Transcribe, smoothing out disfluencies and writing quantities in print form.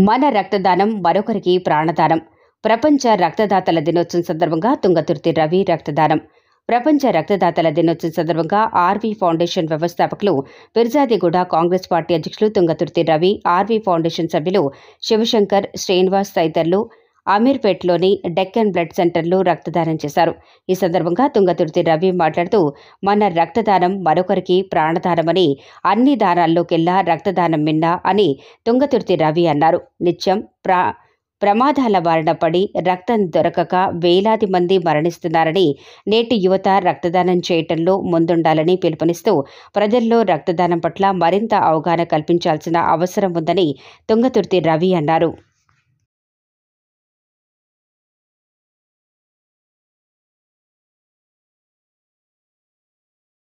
మన రక్తదానం మరొకరికి ప్రాణదానం. ప్రపంచ రక్తదాతల దినోత్సవం సందర్భంగా తుంగతుర్తి రవి రక్తదానం. ప్రపంచ రక్తదాతల దినోత్సవం సందర్భంగా ఆర్వీ ఫౌండేషన్ వ్యవస్థాపకులు, పిర్జాదిగూడ కాంగ్రెస్ పార్టీ అధ్యక్షులు తుంగతుర్తి రవి, ఆర్వీ ఫౌండేషన్ సభ్యులు శివశంకర్, శ్రీనివాస్ తదితరులు అమీర్పేట్లోని డెక్కన్ బ్లడ్ సెంటర్లో రక్తదానం చేశారు. ఈ సందర్భంగా తుంగతుర్తి రవి మాట్లాడుతూ, మన రక్తదానం మరొకరికి ప్రాణదానమని, అన్ని దానాల్లోకెల్లా రక్తదానం మిన్న అని తుంగతుర్తి రవి అన్నారు. నిత్యం ప్రమాదాల బారిన పడి రక్తం దొరకక వేలాది మంది మరణిస్తున్నారని, నేటి యువత రక్తదానం చేయటంలో ముందుండాలని పిలుపునిస్తూ, ప్రజల్లో రక్తదానం పట్ల మరింత అవగాహన కల్పించాల్సిన అవసరం ఉందని తుంగతుర్తి రవి అన్నారు.